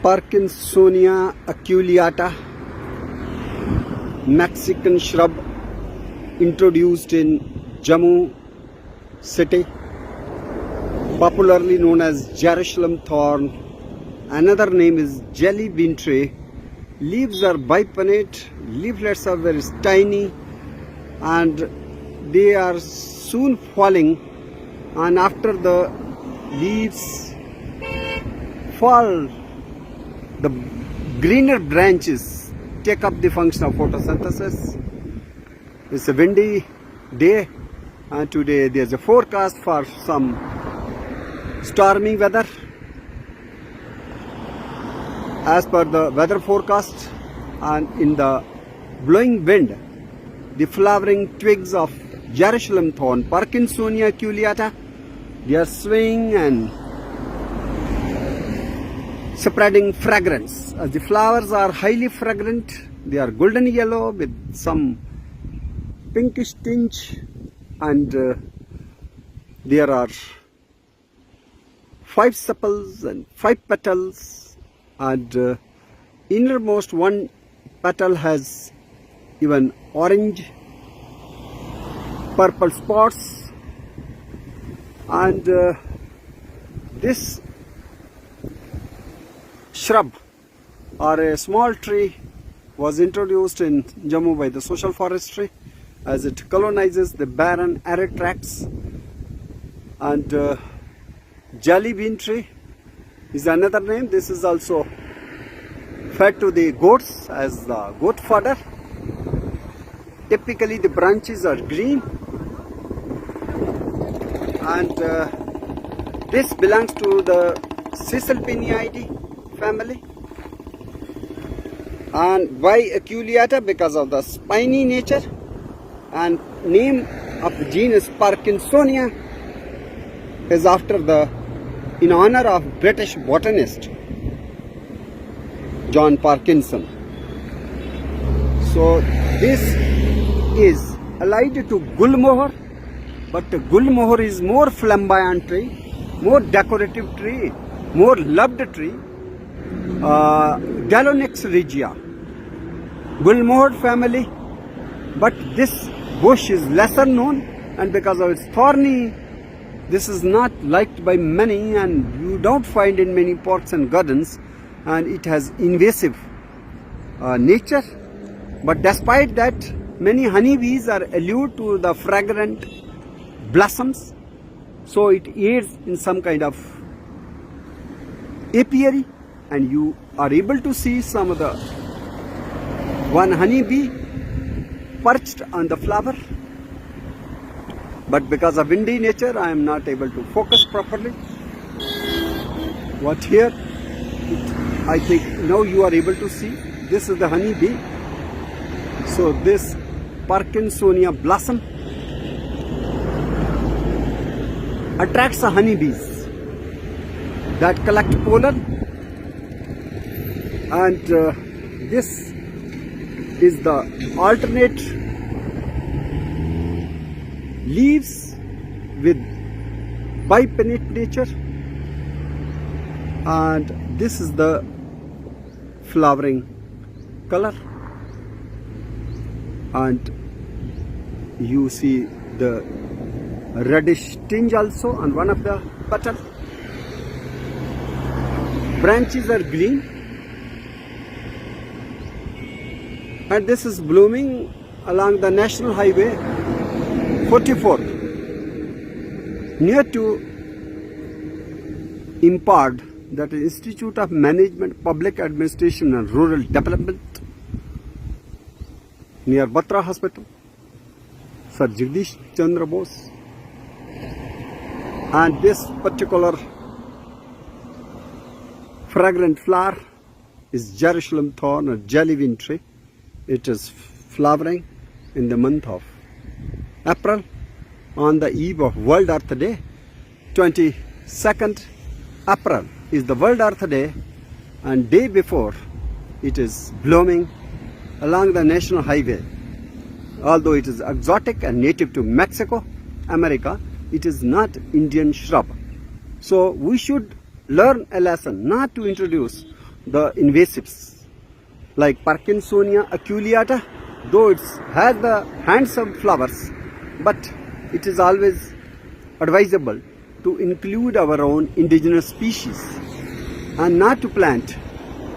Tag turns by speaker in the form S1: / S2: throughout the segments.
S1: Parkinsonia aculeata, Mexican shrub introduced in Jammu city, popularly known as Jerusalem thorn. Another name is jelly bean tree. Leaves are bipinnate, leaflets are very tiny and they are soon falling, and after the leaves fall, the greener branches take up the function of photosynthesis. It's a windy day and today there's a forecast for some stormy weather. As per the weather forecast, and in the blowing wind, the flowering twigs of Jerusalem thorn, Parkinsonia aculeata, they are swaying and spreading fragrance. As the flowers are highly fragrant, they are golden yellow with some pinkish tinge, and there are 5 sepals and 5 petals, and innermost one petal has even orange purple spots, and this shrub or a small tree was introduced in Jammu by the social forestry as it colonizes the barren arid tracts. And jelly bean tree is another name. This is also fed to the goats as the goat fodder. Typically the branches are green, and this belongs to the Cisalpinidae family. And why aculeata? Because of the spiny nature, and name of the genus Parkinsonia is in honor of British botanist John Parkinson. So this is allied to gulmohar, but the gulmohar is more flamboyant tree, more decorative tree, more loved tree. Galonex regia, gulmohar family, but this bush is lesser known, and because of its thorny, this is not liked by many, and you don't find in many parks and gardens, and it has invasive nature. But despite that, many honeybees are allured to the fragrant blossoms, so it aids in some kind of apiary, and you are able to see some of the one honeybee perched on the flower. But because of windy nature, I am not able to focus properly. What here, I think now you are able to see. This is the honeybee. So this Parkinsonia blossom attracts the honeybees that collect pollen, and this is the alternate leaves with bipinnate nature, and this is the flowering color, and you see the reddish tinge also on one of the petals. Branches are green, and this is blooming along the National Highway 44 near to IMPAD, that is Institute of Management, Public Administration and Rural Development, near Batra Hospital, Sir Jagdish Chandra Bose. And this particular fragrant flower is Jerusalem thorn or jelly bean tree. It is flowering in the month of April on the eve of World Earth Day. 22nd April is the World Earth Day, and day before it is blooming along the National Highway. Although it is exotic and native to Mexico, America, it is not Indian shrub. So we should learn a lesson not to introduce the invasives like Parkinsonia aculeata, though it has the handsome flowers, but it is always advisable to include our own indigenous species and not to plant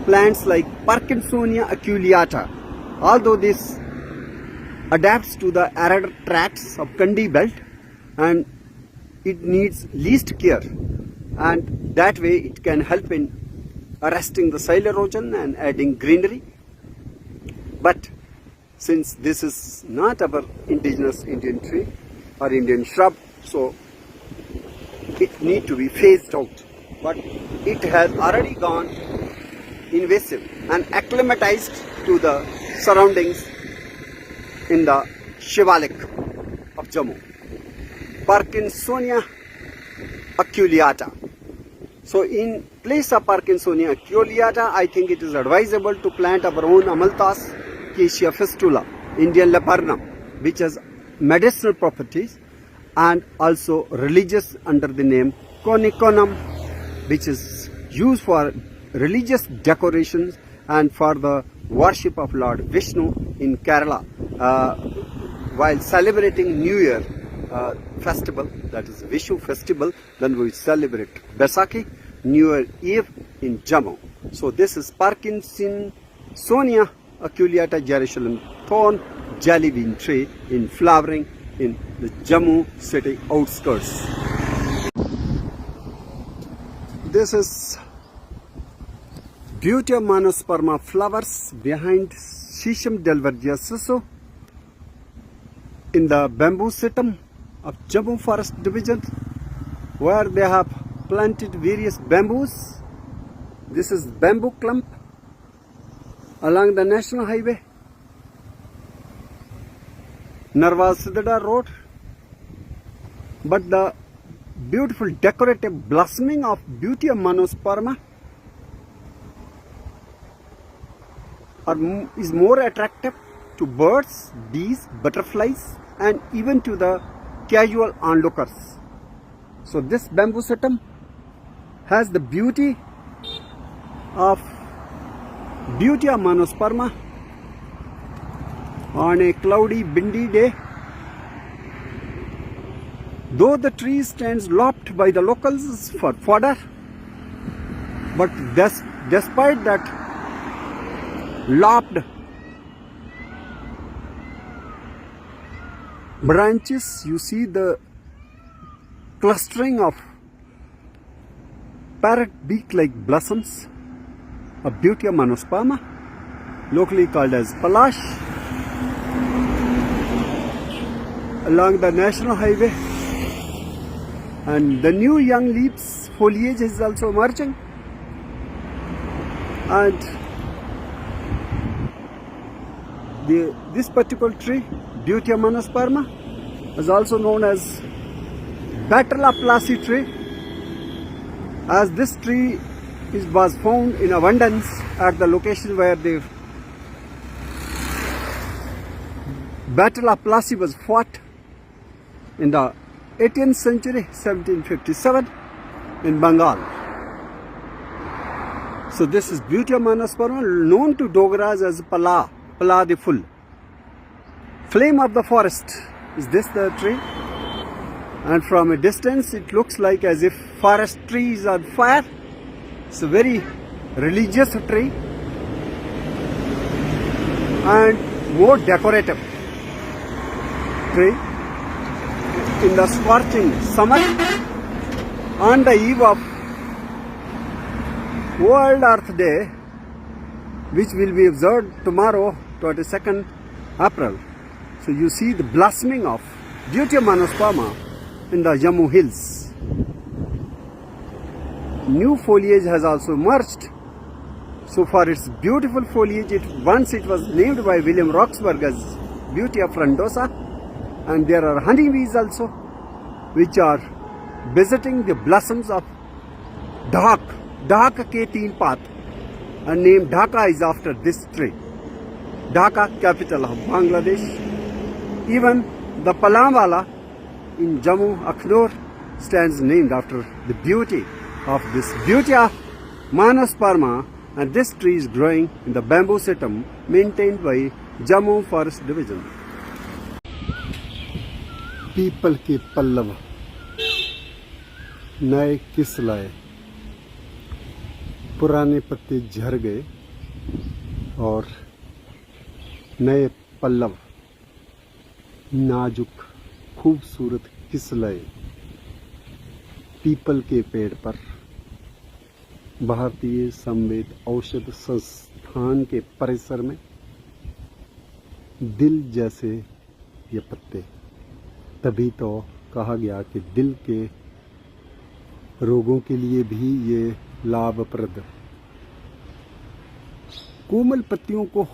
S1: plants like Parkinsonia aculeata. Although this adapts to the arid tracts of Kandi belt and it needs least care, and that way it can help in arresting the soil erosion and adding greenery. But since this is not our indigenous Indian tree or Indian shrub, so it need to be phased out. But it has already gone invasive and acclimatized to the surroundings in the Shivalik of Jammu. Parkinsonia aculeata. So in place of Parkinsonia aculeata, I think it is advisable to plant our own Amalthus Acacia fistula, Indian laburnum, which has medicinal properties and also religious under the name Coniconum, which is used for religious decorations and for the worship of Lord Vishnu in Kerala while celebrating New Year festival, that is Vishu festival. Then we celebrate Baisakhi, New Year Eve in Jammu. So this is Parkinsonia aculeata Jerusalem thorn jelly bean tree in flowering in the Jammu city outskirts. This is Butea monosperma flowers behind Shisham delvergia susu in the bamboo situm of Jammu Forest Division, where they have planted various bamboos. This is bamboo clump along the National Highway, Narwa Sidada Road. But the beautiful decorative blossoming of Butea monosperma is more attractive to birds, bees, butterflies, and even to the casual onlookers. So this bamboo situm has the beauty of Butea monosperma on a cloudy, windy day. Though the tree stands lopped by the locals for fodder, but despite that lopped branches, you see the clustering of parrot beak-like blossoms of Butea monosperma, locally called as Palash, along the National Highway. And the new young leaves, foliage is also emerging. And this particular tree, Butea monosperma, is also known as Batalaplasi tree, as this tree was found in abundance at the location where the Batalaplasi was fought in the 18th century, 1757, in Bengal. So this is Butea monosperma, known to Dogaras as Pala the full. Flame of the forest, is this the tree? And from a distance it looks like as if forest tree is on fire. It's a very religious tree and more decorative tree. In the scorching summer, on the eve of World Earth Day, which will be observed tomorrow, 22nd April. So you see the blossoming of Butea monosperma in the Jammu hills. New foliage has also emerged. So for its beautiful foliage, once it was named by William Roxburgh as Butea frondosa, and there are honeybees also, which are visiting the blossoms of Dhaka ke teen path, and named Dhaka is after this tree. Dhaka, capital of Bangladesh. Even the Palamwala in Jammu, Akhnur, stands named after the beauty of this Butea monosperma and this tree is growing in the bamboo system maintained by Jammu Forest Division. People के पल्लव नए किस लाए, पुराने पत्ते झड़ गए और नए पल्लव नाजुक खूबसूरत किस लाए। पीपल के पेड़ पर भारतीय संवेद औषध संस्थान के परिसर में दिल जैसे ये पत्ते, तभी तो कहा गया कि दिल के रोगों के लिए भी ये लाभप्रद। कोमल पत्तियों को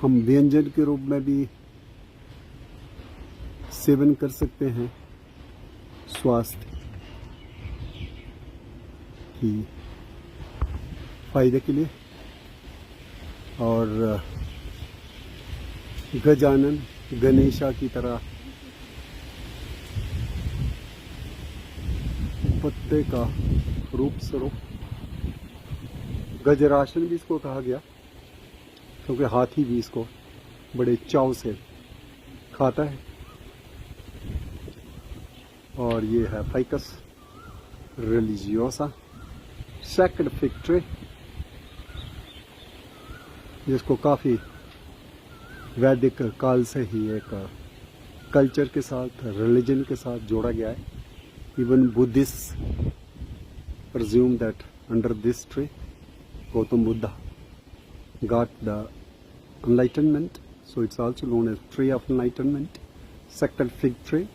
S1: हम व्यंजन के रूप में भी सेवन कर सकते हैं स्वास्थ्य की फायदे के लिए। और गजानन गणेशा की तरह पत्ते का रूप स्वरूप गजरासन भी इसको कहा गया, क्योंकि हाथी भी इसको बड़े चाव से खाता है। और ये है ficus religiosa sacred fig tree, जिसको काफ़ी वैदिक काल से ही एक कल्चर के साथ, रिलीजन के साथ जोड़ा गया है। Even Buddhist presume that under this tree Gautam Buddha got the enlightenment, so it's also known as tree of enlightenment, sacred fig tree,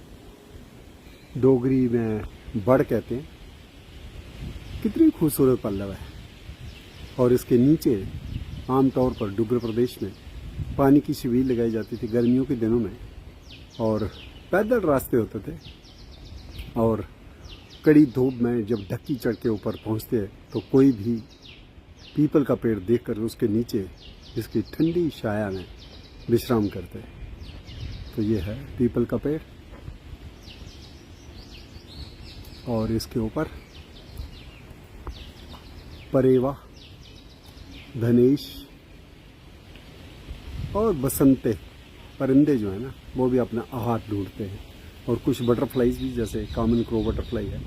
S1: Dogri में बड़ कहते हैं। कितनी खूबसूरत पल्लव है। और इसके नीचे आमतौर पर डुग्गर प्रदेश में पानी की शिविर लगाई जाती थी गर्मियों के दिनों में, और पैदल रास्ते होते थे, और कड़ी धूप में जब ढक्की चढ़ के ऊपर पहुँचते तो कोई भी पीपल का पेड़ देखकर उसके नीचे इसकी ठंडी छाया में विश्राम करते। तो ये है पीपल का पेड़, और इसके ऊपर परेवा, धनेश और बसंते परिंदे जो है ना, वो भी अपना आहार ढूंढते हैं। और कुछ बटरफ्लाईज भी, जैसे कॉमन क्रो बटरफ्लाई है,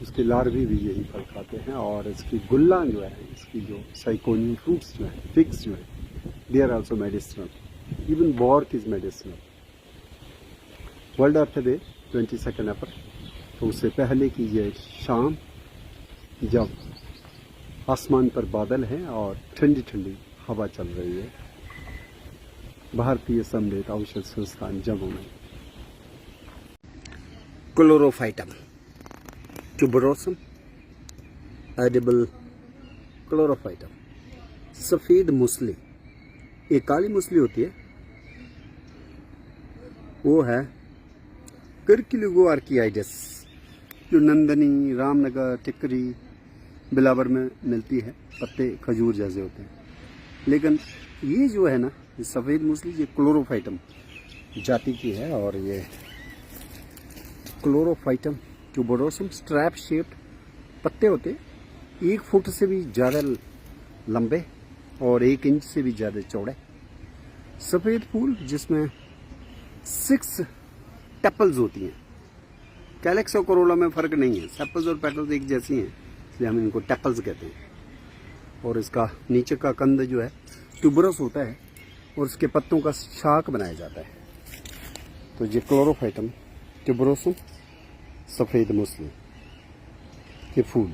S1: उसके लार्वे भी यही फल खाते हैं। और इसकी गुल्ला जो है, इसकी जो साइकोनियम फ्रूट्स जो है, फिग्स जो है, they are also medicinal. Even bark is medicinal. World earth day 22 April, तो उससे पहले की ये शाम जब आसमान पर बादल हैं और ठंडी ठंडी हवा चल रही है, भारतीय संवेद औषध संस्थान जम्मू में। क्लोरोफाइटम ट्यूबरोसम एडिबल क्लोरोफाइटम, सफ़ेद मूसली। एक काली मूसली होती है, वो है कर्किलुगो आर्कियाइडस, जो नंदनी, रामनगर, टिकरी, बिलावर में मिलती है। पत्ते खजूर जैसे होते हैं। लेकिन ये जो है ना, ये सफ़ेद मूसली, ये क्लोरोफाइटम जाति की है। और ये क्लोरोफाइटम ट्यूबरोसम स्ट्रैप शेप्ड पत्ते होते हैं, 1 फुट से भी ज़्यादा लंबे और 1 इंच से भी ज़्यादा चौड़े। सफ़ेद फूल जिसमें 6 टेपल्स होती हैं। कैलेक्स और कोरोला में फ़र्क नहीं है, सेपल्स और पेटल्स एक जैसी हैं, इसलिए हम इनको टेपल्स कहते हैं। और इसका नीचे का कंद जो है ट्यूबरस होता है, और इसके पत्तों का शाक बनाया जाता है। तो ये क्लोरोफाइटम ट्यूबरोसम सफ़ेद मूसली के फूल।